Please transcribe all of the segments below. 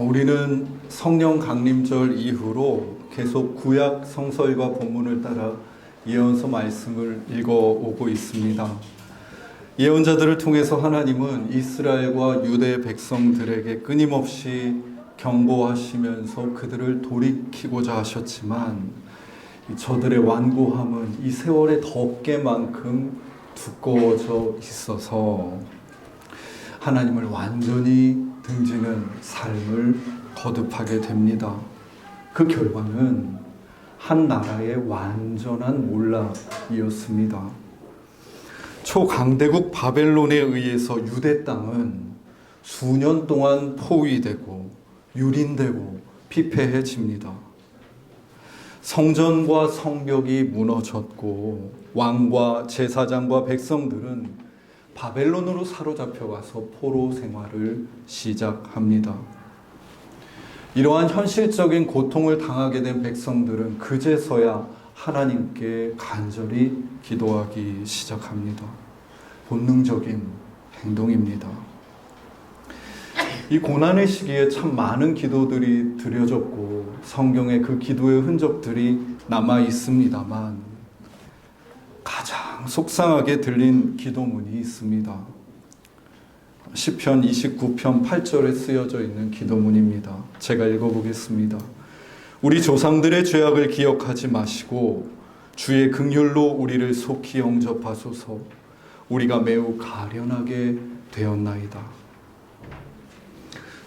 우리는 성령 강림절 이후로 계속 구약 성서일과 본문을 따라 예언서 말씀을 읽어오고 있습니다. 예언자들을 통해서 하나님은 이스라엘과 유대 백성들에게 끊임없이 경고하시면서 그들을 돌이키고자 하셨지만 저들의 완고함은 이 세월의 덮개만큼 두꺼워져 있어서 하나님을 완전히 등지는 삶을 거듭하게 됩니다. 그 결과는 한 나라의 완전한 몰락이었습니다. 초강대국 바벨론에 의해서 유대 땅은 수년 동안 포위되고 유린되고 피폐해집니다. 성전과 성벽이 무너졌고 왕과 제사장과 백성들은 바벨론으로 사로잡혀가서 포로 생활을 시작합니다. 이러한 현실적인 고통을 당하게 된 백성들은 그제서야 하나님께 간절히 기도하기 시작합니다. 본능적인 행동입니다. 이 고난의 시기에 참 많은 기도들이 드려졌고 성경에 그 기도의 흔적들이 남아 있습니다만 가장 속상하게 들린 기도문이 있습니다. 시편 29편 8절에 쓰여져 있는 기도문입니다. 제가 읽어보겠습니다. 우리 조상들의 죄악을 기억하지 마시고 주의 긍휼로 우리를 속히 영접하소서. 우리가 매우 가련하게 되었나이다.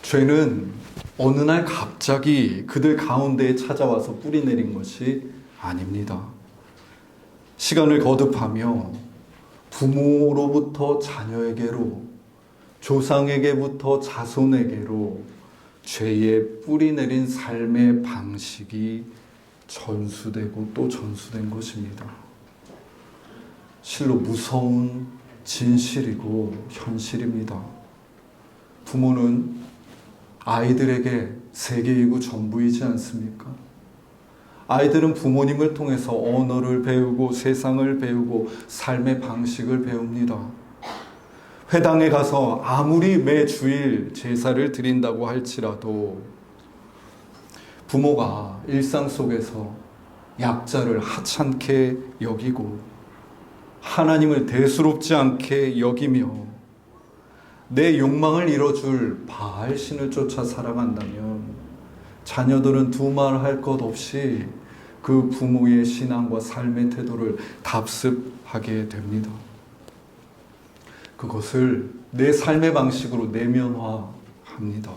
죄는 어느 날 갑자기 그들 가운데에 찾아와서 뿌리내린 것이 아닙니다. 시간을 거듭하며 부모로부터 자녀에게로, 조상에게부터 자손에게로 죄의 뿌리내린 삶의 방식이 전수되고 또 전수된 것입니다. 실로 무서운 진실이고 현실입니다. 부모는 아이들에게 세계이고 전부이지 않습니까? 아이들은 부모님을 통해서 언어를 배우고 세상을 배우고 삶의 방식을 배웁니다. 회당에 가서 아무리 매 주일 제사를 드린다고 할지라도 부모가 일상 속에서 약자를 하찮게 여기고 하나님을 대수롭지 않게 여기며 내 욕망을 이뤄줄 바알 신을 쫓아 살아간다면 자녀들은 두말할 것 없이 그 부모의 신앙과 삶의 태도를 답습하게 됩니다. 그것을 내 삶의 방식으로 내면화합니다.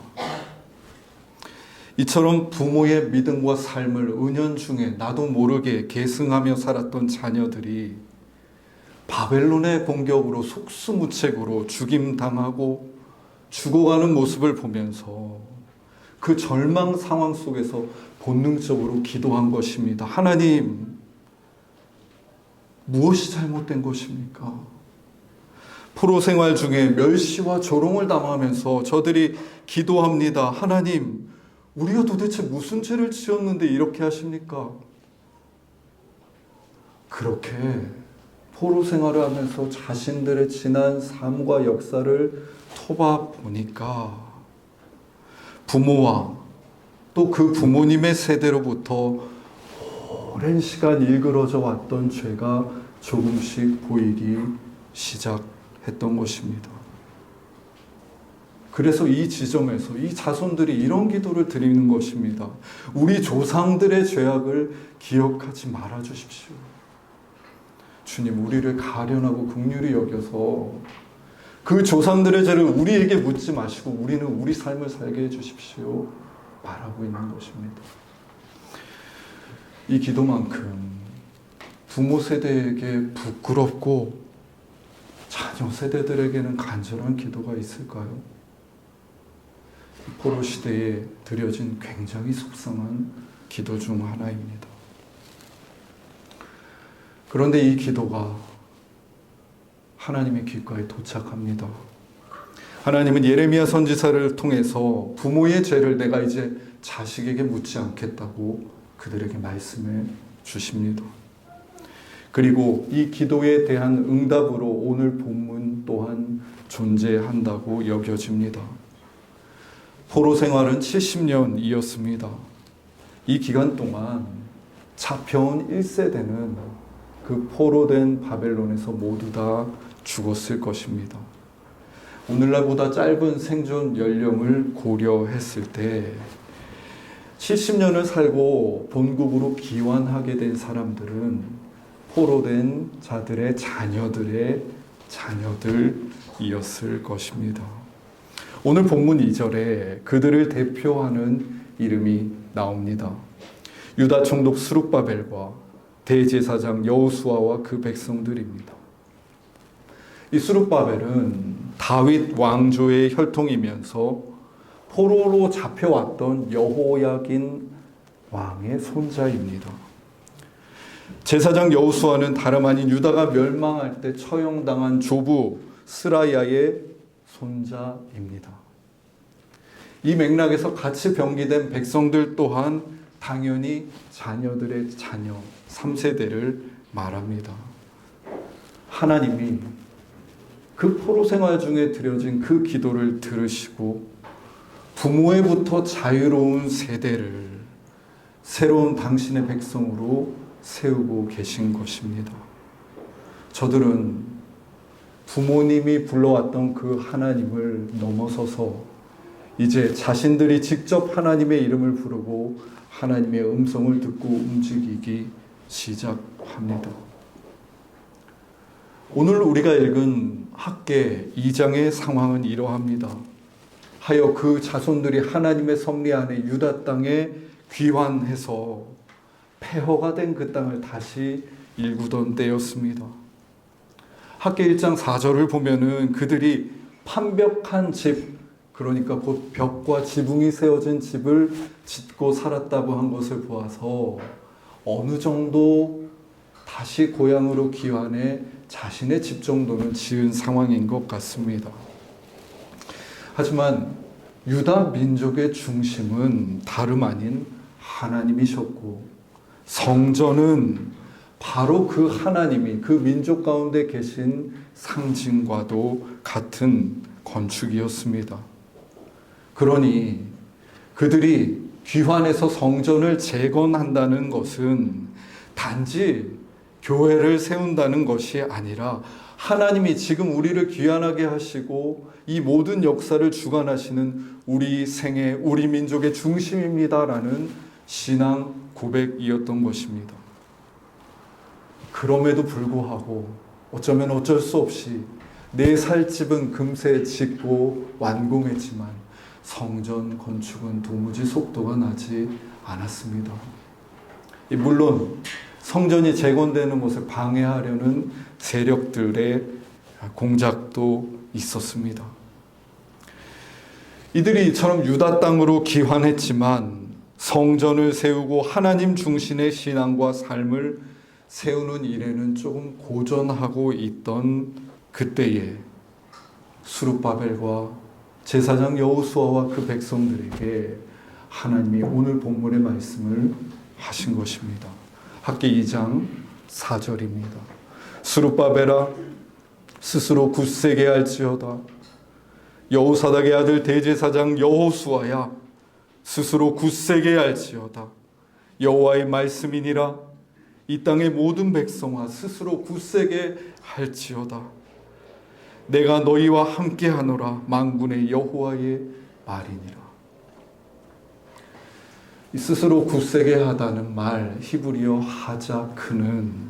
이처럼 부모의 믿음과 삶을 은연중에 나도 모르게 계승하며 살았던 자녀들이 바벨론의 공격으로 속수무책으로 죽임당하고 죽어가는 모습을 보면서 그 절망 상황 속에서 본능적으로 기도한 것입니다. 하나님, 무엇이 잘못된 것입니까? 포로 생활 중에 멸시와 조롱을 당하면서 저들이 기도합니다. 하나님, 우리가 도대체 무슨 죄를 지었는데 이렇게 하십니까? 그렇게 포로 생활을 하면서 자신들의 지난 삶과 역사를 토박보니까 부모와 또 그 부모님의 세대로부터 오랜 시간 일그러져 왔던 죄가 조금씩 보이기 시작했던 것입니다. 그래서 이 지점에서 이 자손들이 이런 기도를 드리는 것입니다. 우리 조상들의 죄악을 기억하지 말아 주십시오. 주님, 우리를 가련하고 긍휼히 여겨서 그 조상들의 죄를 우리에게 묻지 마시고 우리는 우리 삶을 살게 해주십시오. 말하고 있는 것입니다. 이 기도만큼 부모 세대에게 부끄럽고 자녀 세대들에게는 간절한 기도가 있을까요? 포로 시대에 드려진 굉장히 속상한 기도 중 하나입니다. 그런데 이 기도가 하나님의 귓가에 도착합니다. 하나님은 예레미야 선지자를 통해서 부모의 죄를 내가 이제 자식에게 묻지 않겠다고 그들에게 말씀해 주십니다. 그리고 이 기도에 대한 응답으로 오늘 본문 또한 존재한다고 여겨집니다. 포로 생활은 70년이었습니다. 이 기간 동안 잡혀온 1세대는 그 포로된 바벨론에서 모두 다 죽었을 것입니다. 오늘날보다 짧은 생존 연령을 고려했을 때 70년을 살고 본국으로 귀환하게 된 사람들은 포로된 자들의 자녀들의 자녀들이었을 것입니다. 오늘 본문 2절에 그들을 대표하는 이름이 나옵니다. 유다 총독 스룹바벨과 대제사장 여호수아와 그 백성들입니다. 이 스룹바벨은 다윗 왕조의 혈통이면서 포로로 잡혀왔던 여호야긴 왕의 손자입니다. 제사장 여호수아는 다름 아닌 유다가 멸망할 때 처형당한 조부 스라야의 손자입니다. 이 맥락에서 같이 병기된 백성들 또한 당연히 자녀들의 자녀 3세대를 말합니다. 하나님이 그 포로 생활 중에 드려진 그 기도를 들으시고 부모에부터 자유로운 세대를 새로운 당신의 백성으로 세우고 계신 것입니다. 저들은 부모님이 불러왔던 그 하나님을 넘어서서 이제 자신들이 직접 하나님의 이름을 부르고 하나님의 음성을 듣고 움직이기 시작합니다. 오늘 우리가 읽은 학개 2장의 상황은 이러합니다. 하여 그 자손들이 하나님의 섭리 안에 유다 땅에 귀환해서 폐허가 된 그 땅을 다시 일구던 때였습니다. 학개 1장 4절을 보면은 그들이 판벽한 집, 그러니까 곧 벽과 지붕이 세워진 집을 짓고 살았다고 한 것을 보아서 어느 정도 다시 고향으로 귀환해 자신의 집 정도는 지은 상황인 것 같습니다. 하지만 유다 민족의 중심은 다름 아닌 하나님이셨고 성전은 바로 그 하나님이 그 민족 가운데 계신 상징과도 같은 건축이었습니다. 그러니 그들이 귀환해서 성전을 재건한다는 것은 단지 교회를 세운다는 것이 아니라 하나님이 지금 우리를 귀환하게 하시고 이 모든 역사를 주관하시는 우리 생애, 우리 민족의 중심입니다라는 신앙 고백이었던 것입니다. 그럼에도 불구하고 어쩌면 어쩔 수 없이 내 살 집은 금세 짓고 완공했지만 성전 건축은 도무지 속도가 나지 않았습니다. 물론 성전이 재건되는 것을 방해하려는 세력들의 공작도 있었습니다. 이들이 이처럼 유다 땅으로 귀환했지만 성전을 세우고 하나님 중심의 신앙과 삶을 세우는 일에는 조금 고전하고 있던 그때에 스룹바벨과 제사장 여호수아와 그 백성들에게 하나님이 오늘 본문의 말씀을 하신 것입니다. 학개 2장 4절입니다. 스룹바벨아 스스로 굳세게 할지어다. 여호사닥의 아들 대제사장 여호수아야 스스로 굳세게 할지어다. 여호와의 말씀이니라. 이 땅의 모든 백성아 스스로 굳세게 할지어다. 내가 너희와 함께하노라. 만군의 여호와의 말이니라. 이 스스로 굳세게 하다는 말 히브리어 하자크는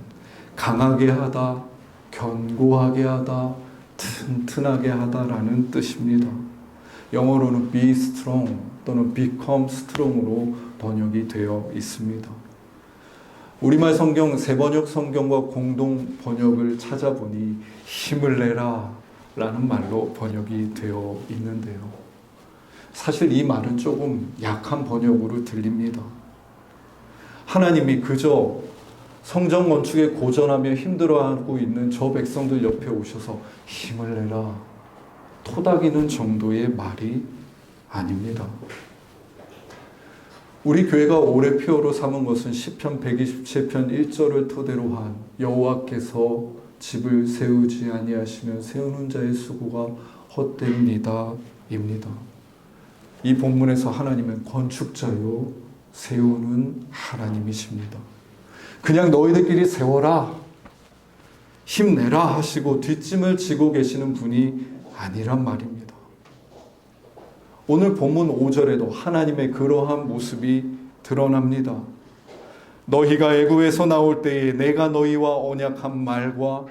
강하게 하다, 견고하게 하다, 튼튼하게 하다라는 뜻입니다. 영어로는 be strong 또는 become strong으로 번역이 되어 있습니다. 우리말 성경 세번역 성경과 공동 번역을 찾아보니 힘을 내라 라는 말로 번역이 되어 있는데요. 사실 이 말은 조금 약한 번역으로 들립니다. 하나님이 그저 성전 건축에 고전하며 힘들어하고 있는 저 백성들 옆에 오셔서 힘을 내라 토닥이는 정도의 말이 아닙니다. 우리 교회가 올해 표어로 삼은 것은 시편 127편 1절을 토대로 한 여호와께서 집을 세우지 아니하시면 세우는 자의 수고가 헛됩니다 입니다. 이 본문에서 하나님은 건축자요 세우는 하나님이십니다. 그냥 너희들끼리 세워라, 힘내라 하시고 뒷짐을 지고 계시는 분이 아니란 말입니다. 오늘 본문 5절에도 하나님의 그러한 모습이 드러납니다. 너희가 애굽에서 나올 때에 내가 너희와 언약한 말과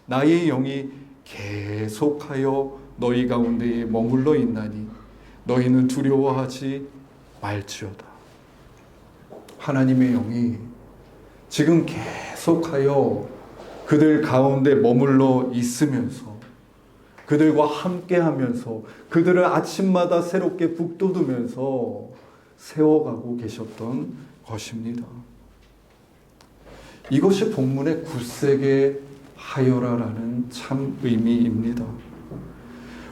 나의 영이 계속하여 너희 가운데에 머물러 있나니 너희는 두려워하지 말지어다. 하나님의 영이 지금 계속하여 그들 가운데 머물러 있으면서 그들과 함께하면서 그들을 아침마다 새롭게 북돋우면서 세워가고 계셨던 것입니다. 이것이 본문의 굳세게 하여라라는 참 의미입니다.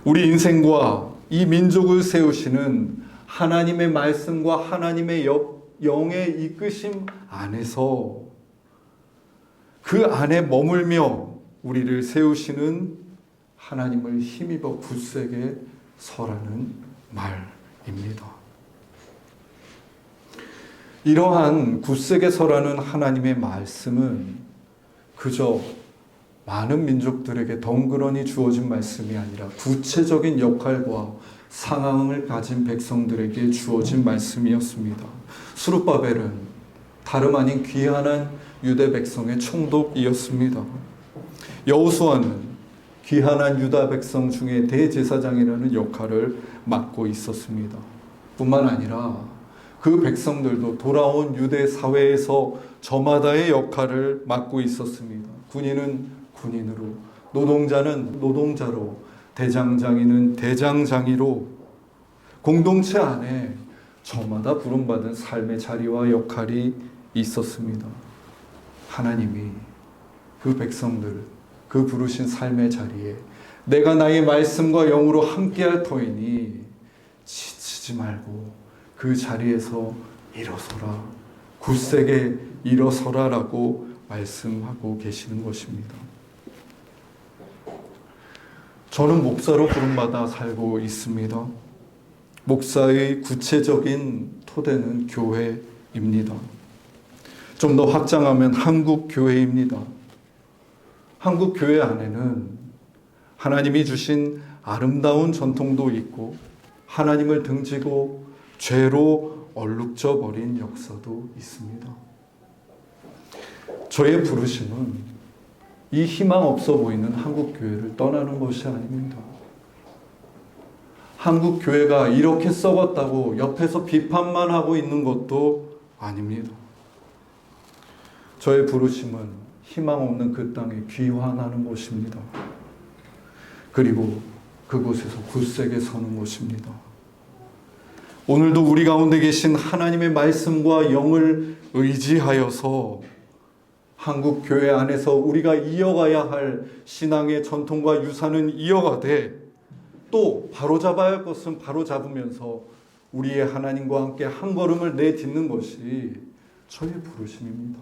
우리 인생과 이 민족을 세우시는 하나님의 말씀과 하나님의 영의 이끄심 안에서 그 안에 머물며 우리를 세우시는 하나님을 힘입어 굳세게 서라는 말입니다. 이러한 굳세게 서라는 하나님의 말씀은 그저 많은 민족들에게 덩그러니 주어진 말씀이 아니라 구체적인 역할과 상황을 가진 백성들에게 주어진 말씀이었습니다. 스룹바벨은 다름 아닌 귀한한 유대 백성의 총독이었습니다. 여호수아는 귀한한 유다 백성 중에 대제사장이라는 역할을 맡고 있었습니다. 뿐만 아니라 그 백성들도 돌아온 유대 사회에서 저마다의 역할을 맡고 있었습니다. 군인은 군인으로, 노동자는 노동자로, 대장장이는 대장장이로 공동체 안에 저마다 부름받은 삶의 자리와 역할이 있었습니다. 하나님이 그 백성들, 그 부르신 삶의 자리에 내가 나의 말씀과 영으로 함께할 터이니 지치지 말고 그 자리에서 일어서라, 굳세게 일어서라라고 말씀하고 계시는 것입니다. 저는 목사로 부름받아 살고 있습니다. 목사의 구체적인 토대는 교회입니다. 좀 더 확장하면 한국 교회입니다. 한국 교회 안에는 하나님이 주신 아름다운 전통도 있고 하나님을 등지고 죄로 얼룩져 버린 역사도 있습니다. 저의 부르심은 이 희망 없어 보이는 한국 교회를 떠나는 것이 아닙니다. 한국 교회가 이렇게 썩었다고 옆에서 비판만 하고 있는 것도 아닙니다. 저의 부르심은 희망 없는 그 땅에 귀환하는 것입니다. 그리고 그곳에서 굳세게 서는 것입니다. 오늘도 우리 가운데 계신 하나님의 말씀과 영을 의지하여서 한국 교회 안에서 우리가 이어가야 할 신앙의 전통과 유산은 이어가되 또 바로잡아야 할 것은 바로잡으면서 우리의 하나님과 함께 한 걸음을 내딛는 것이 저의 부르심입니다.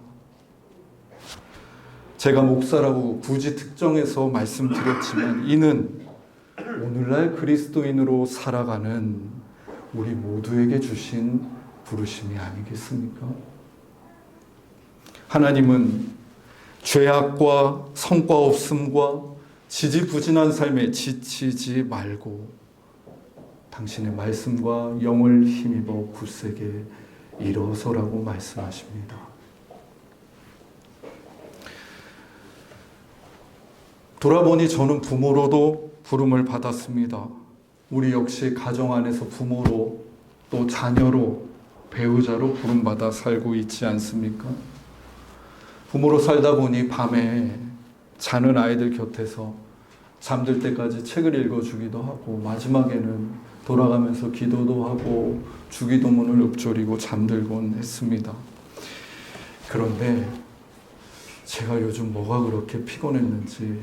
제가 목사라고 굳이 특정해서 말씀드렸지만 이는 오늘날 그리스도인으로 살아가는 우리 모두에게 주신 부르심이 아니겠습니까? 하나님은 죄악과 성과 없음과 지지부진한 삶에 지치지 말고 당신의 말씀과 영을 힘입어 굳세게 일어서라고 말씀하십니다. 돌아보니 저는 부모로도 부름을 받았습니다. 우리 역시 가정 안에서 부모로 또 자녀로 배우자로 부름받아 살고 있지 않습니까? 부모로 살다 보니 밤에 자는 아이들 곁에서 잠들 때까지 책을 읽어주기도 하고 마지막에는 돌아가면서 기도도 하고 주기도문을 읊조리고 잠들곤 했습니다. 그런데 제가 요즘 뭐가 그렇게 피곤했는지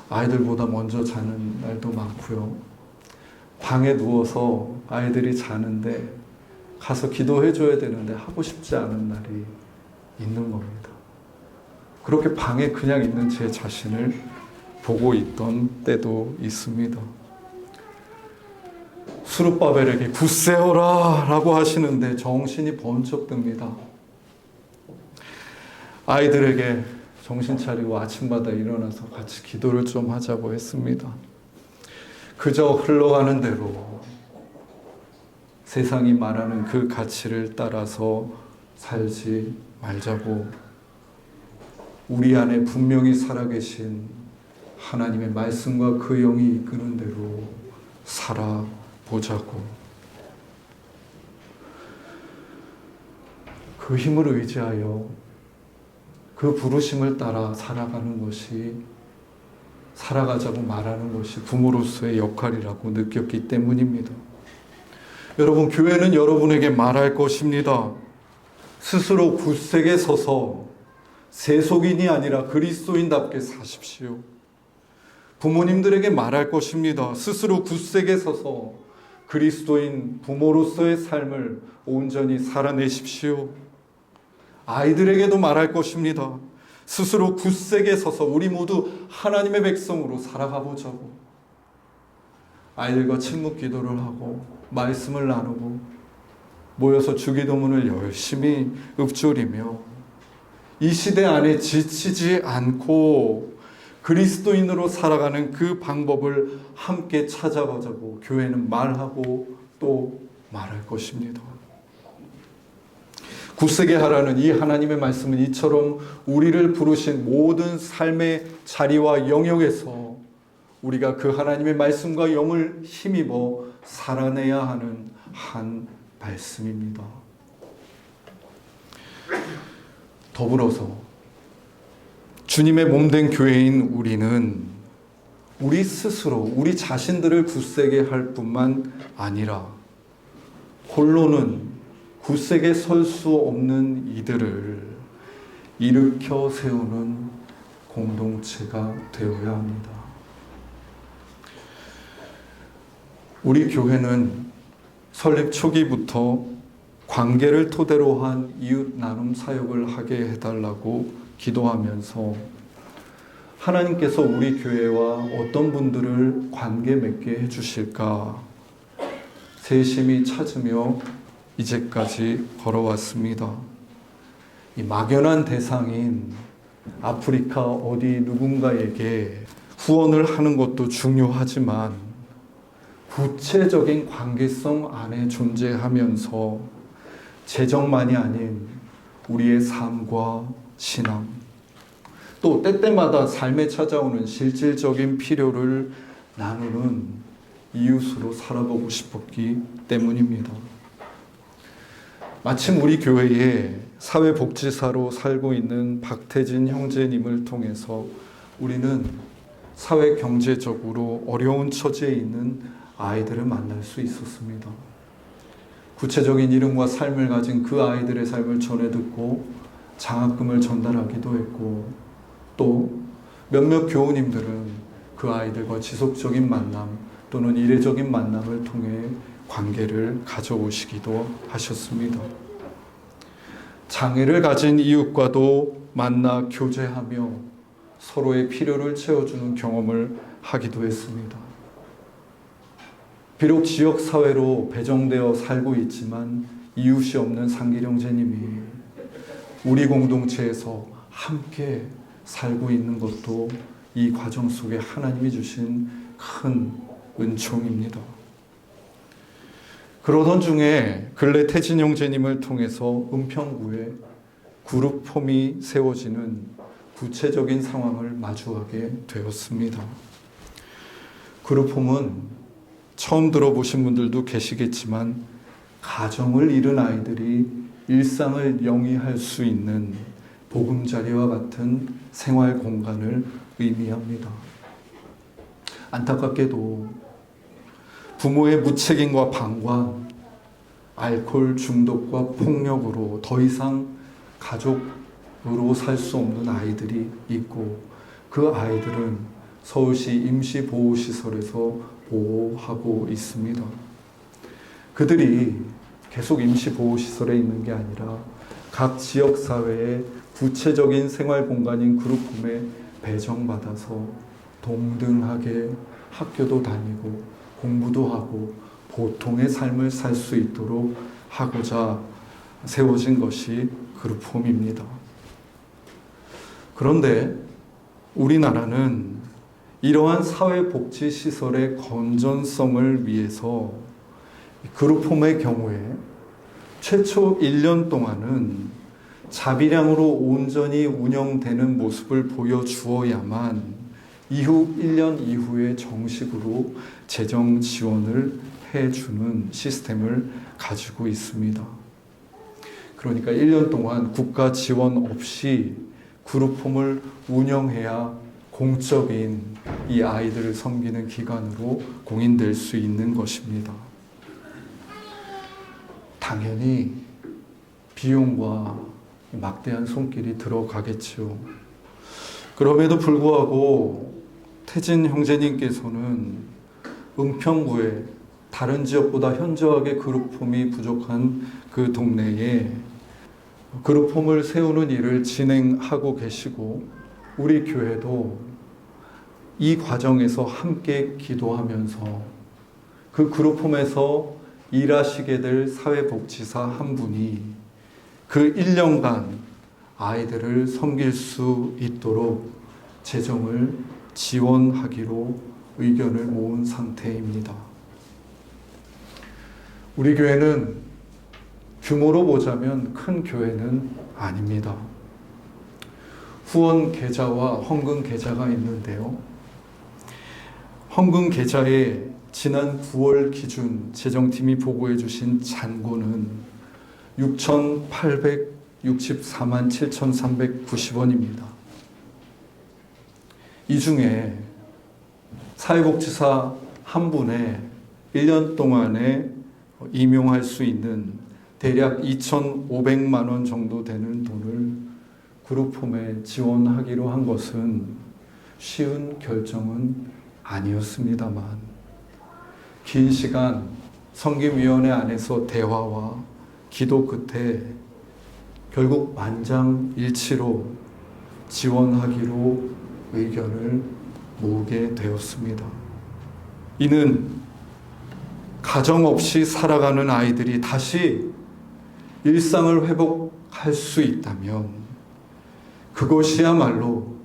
아이들보다 먼저 자는 날도 많고요. 방에 누워서 아이들이 자는데 가서 기도해줘야 되는데 하고 싶지 않은 날이 있는 겁니다. 그렇게 방에 그냥 있는 제 자신을 보고 있던 때도 있습니다. 스룹바벨에게 굳세어라 라고 하시는데 정신이 번쩍 듭니다. 아이들에게 정신 차리고 아침마다 일어나서 같이 기도를 좀 하자고 했습니다. 그저 흘러가는 대로 세상이 말하는 그 가치를 따라서 살지 말자고, 우리 안에 분명히 살아계신 하나님의 말씀과 그 영이 이끄는 대로 살아보자고, 그 힘을 의지하여 그 부르심을 따라 살아가자고 말하는 것이 부모로서의 역할이라고 느꼈기 때문입니다. 여러분, 교회는 여러분에게 말할 것입니다. 스스로 굳세게 서서 세속인이 아니라 그리스도인답게 사십시오. 부모님들에게 말할 것입니다. 스스로 굳세게 서서 그리스도인 부모로서의 삶을 온전히 살아내십시오. 아이들에게도 말할 것입니다. 스스로 굳세게 서서 우리 모두 하나님의 백성으로 살아가 보자고. 아이들과 침묵 기도를 하고 말씀을 나누고 모여서 주기도문을 열심히 읊조리며 이 시대 안에 지치지 않고 그리스도인으로 살아가는 그 방법을 함께 찾아보자고 교회는 말하고 또 말할 것입니다. 굳세게 하라는 이 하나님의 말씀은 이처럼 우리를 부르신 모든 삶의 자리와 영역에서 우리가 그 하나님의 말씀과 영을 힘입어 살아내야 하는 한 말씀입니다. 더불어서 주님의 몸된 교회인 우리는 우리 스스로 우리 자신들을 굳세게 할 뿐만 아니라 홀로는 굳세게 설 수 없는 이들을 일으켜 세우는 공동체가 되어야 합니다. 우리 교회는 설립 초기부터 관계를 토대로 한 이웃 나눔 사역을 하게 해달라고 기도하면서 하나님께서 우리 교회와 어떤 분들을 관계 맺게 해주실까 세심히 찾으며 이제까지 걸어왔습니다. 이 막연한 대상인 아프리카 어디 누군가에게 후원을 하는 것도 중요하지만 구체적인 관계성 안에 존재하면서 재정만이 아닌 우리의 삶과 신앙, 또 때때마다 삶에 찾아오는 실질적인 필요를 나누는 이웃으로 살아보고 싶었기 때문입니다. 마침 우리 교회에 사회복지사로 살고 있는 박태진 형제님을 통해서 우리는 사회 경제적으로 어려운 처지에 있는 아이들을 만날 수 있었습니다. 구체적인 이름과 삶을 가진 그 아이들의 삶을 전해 듣고 장학금을 전달하기도 했고, 또 몇몇 교우님들은 그 아이들과 지속적인 만남 또는 이례적인 만남을 통해 관계를 가져오시기도 하셨습니다. 장애를 가진 이웃과도 만나 교제하며 서로의 필요를 채워주는 경험을 하기도 했습니다. 비록 지역사회로 배정되어 살고 있지만 이웃이 없는 상길 형제님이 우리 공동체에서 함께 살고 있는 것도 이 과정 속에 하나님이 주신 큰 은총입니다. 그러던 중에 근래 태진 형제님을 통해서 은평구에 그룹홈이 세워지는 구체적인 상황을 마주하게 되었습니다. 그룹홈은 처음 들어보신 분들도 계시겠지만 가정을 잃은 아이들이 일상을 영위할 수 있는 보금자리와 같은 생활 공간을 의미합니다. 안타깝게도 부모의 무책임과 방관, 알코올 중독과 폭력으로 더 이상 가족으로 살 수 없는 아이들이 있고, 그 아이들은 서울시 임시보호시설에서 보호하고 있습니다. 그들이 계속 임시보호시설에 있는 게 아니라 각 지역사회의 구체적인 생활 공간인 그룹홈에 배정받아서 동등하게 학교도 다니고 공부도 하고 보통의 삶을 살 수 있도록 하고자 세워진 것이 그룹홈입니다. 그런데 우리나라는 이러한 사회복지시설의 건전성을 위해서 그룹홈의 경우에 최초 1년 동안은 자비량으로 온전히 운영되는 모습을 보여주어야만 이후 1년 이후에 정식으로 재정 지원을 해주는 시스템을 가지고 있습니다. 그러니까 1년 동안 국가 지원 없이 그룹홈을 운영해야 공적인 이 아이들을 섬기는 기관으로 공인될 수 있는 것입니다. 당연히 비용과 막대한 손길이 들어가겠죠. 그럼에도 불구하고 태진 형제님께서는 은평구에 다른 지역보다 현저하게 그룹홈이 부족한 그 동네에 그룹홈을 세우는 일을 진행하고 계시고, 우리 교회도 이 과정에서 함께 기도하면서 그 그룹홈에서 일하시게 될 사회복지사 한 분이 그 1년간 아이들을 섬길 수 있도록 재정을 지원하기로 의견을 모은 상태입니다. 우리 교회는 규모로 보자면 큰 교회는 아닙니다. 후원 계좌와 헌금 계좌가 있는데요. 헌금 계좌에 지난 9월 기준 재정팀이 보고해 주신 잔고는 6,864만 7,390원입니다. 이 중에 사회복지사 한 분의 1년 동안에 임용할 수 있는 대략 2,500만 원 정도 되는 돈을 그룹홈에 지원하기로 한 것은 쉬운 결정은 아니었습니다만, 긴 시간 섬김위원회 안에서 대화와 기도 끝에 결국 만장일치로 지원하기로 의견을 모으게 되었습니다. 이는 가정 없이 살아가는 아이들이 다시 일상을 회복할 수 있다면 그것이야말로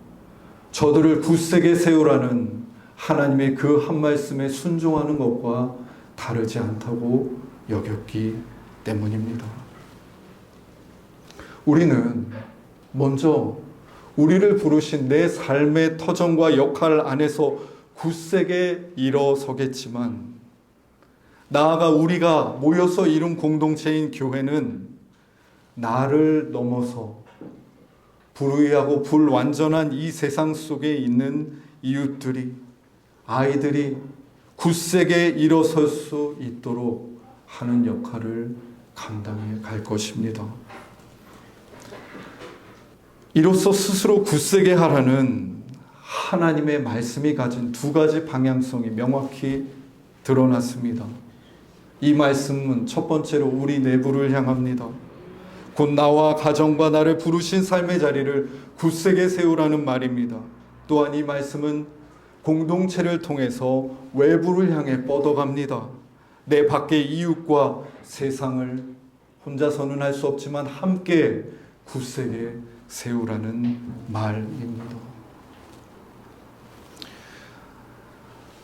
저들을 굳세게 세우라는 하나님의 그 한 말씀에 순종하는 것과 다르지 않다고 여겼기 때문입니다. 우리는 먼저 우리를 부르신 내 삶의 터전과 역할 안에서 굳세게 일어서겠지만, 나아가 우리가 모여서 이룬 공동체인 교회는 나를 넘어서 불의하고 불완전한 이 세상 속에 있는 이웃들이, 아이들이 굳세게 일어설 수 있도록 하는 역할을 감당해 갈 것입니다. 이로써 스스로 굳세게 하라는 하나님의 말씀이 가진 두 가지 방향성이 명확히 드러났습니다. 이 말씀은 첫 번째로 우리 내부를 향합니다. 곧 나와 가정과 나를 부르신 삶의 자리를 굳세게 세우라는 말입니다. 또한 이 말씀은 공동체를 통해서 외부를 향해 뻗어갑니다. 내 밖의 이웃과 세상을 혼자서는 할 수 없지만 함께 굳세게 세우라는 말입니다.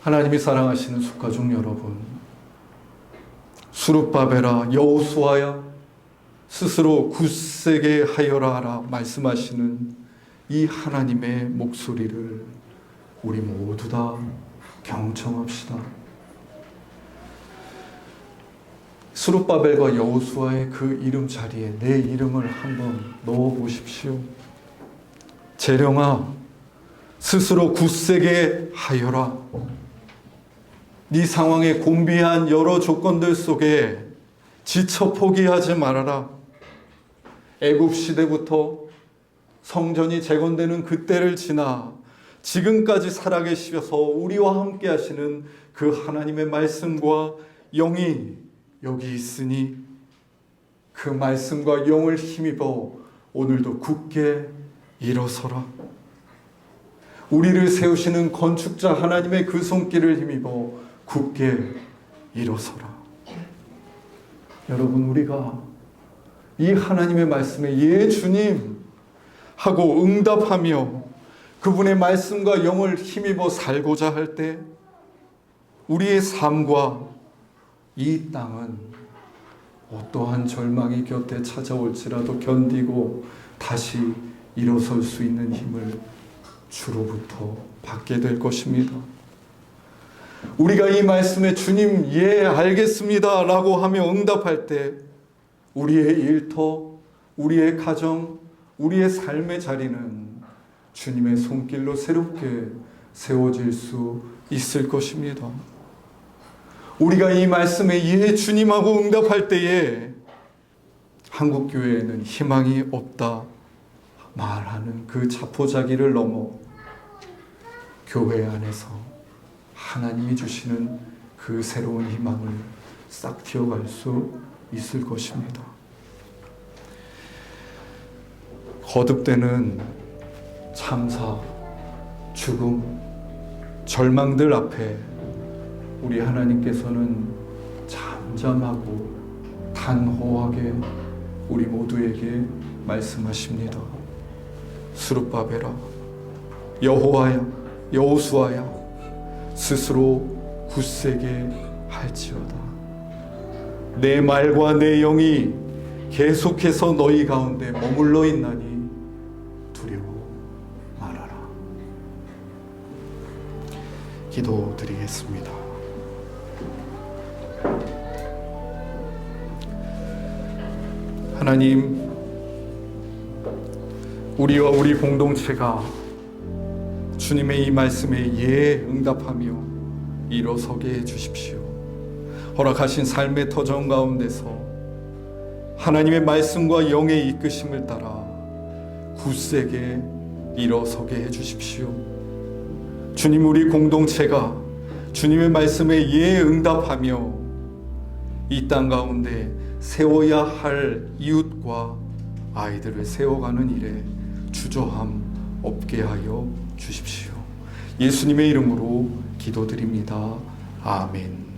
하나님이 사랑하시는 숙가족 여러분, 수룹바벨아 여호수아야 스스로 굳세게 하여라 하라 말씀하시는 이 하나님의 목소리를 우리 모두 다 경청합시다. 수룹바벨과 여호수아의 그 이름 자리에 내 이름을 한번 넣어 보십시오. 재령아 스스로 굳세게 하여라. 네 상황의 곤비한 여러 조건들 속에 지쳐 포기하지 말아라. 애굽 시대부터 성전이 재건되는 그때를 지나 지금까지 살아계시면서 우리와 함께 하시는 그 하나님의 말씀과 영이 여기 있으니 그 말씀과 영을 힘입어 오늘도 굳게 일어서라. 우리를 세우시는 건축자 하나님의 그 손길을 힘입어 굳게 일어서라. 여러분, 우리가 이 하나님의 말씀에 예 주님 하고 응답하며 그분의 말씀과 영을 힘입어 살고자 할 때 우리의 삶과 이 땅은 어떠한 절망이 곁에 찾아올지라도 견디고 다시 일어설 수 있는 힘을 주로부터 받게 될 것입니다. 우리가 이 말씀에 주님 예 알겠습니다 라고 하며 응답할 때 우리의 일터, 우리의 가정, 우리의 삶의 자리는 주님의 손길로 새롭게 세워질 수 있을 것입니다. 우리가 이 말씀에 예 주님하고 응답할 때에 한국교회에는 희망이 없다 말하는 그 자포자기를 넘어 교회 안에서 하나님이 주시는 그 새로운 희망을 싹 틔어갈 수 있을 것입니다. 거듭되는 참사, 죽음, 절망들 앞에 우리 하나님께서는 잠잠하고 단호하게 우리 모두에게 말씀하십니다. 스룹바벨아, 여호와야, 여호수아야, 스스로 굳세게 할지어다. 내 말과 내 영이 계속해서 너희 가운데 머물러 있나니 두려워 말아라. 기도드리겠습니다. 하나님, 우리와 우리 공동체가 주님의 이 말씀에 예 응답하며 일어서게 해주십시오. 허락하신 삶의 터전 가운데서 하나님의 말씀과 영의 이끄심을 따라 굳세게 일어서게 해주십시오. 주님, 우리 공동체가 주님의 말씀에 예 응답하며 이 땅 가운데 세워야 할 이웃과 아이들을 세워가는 일에 주저함 없게 하여 주십시오. 예수님의 이름으로 기도드립니다. 아멘.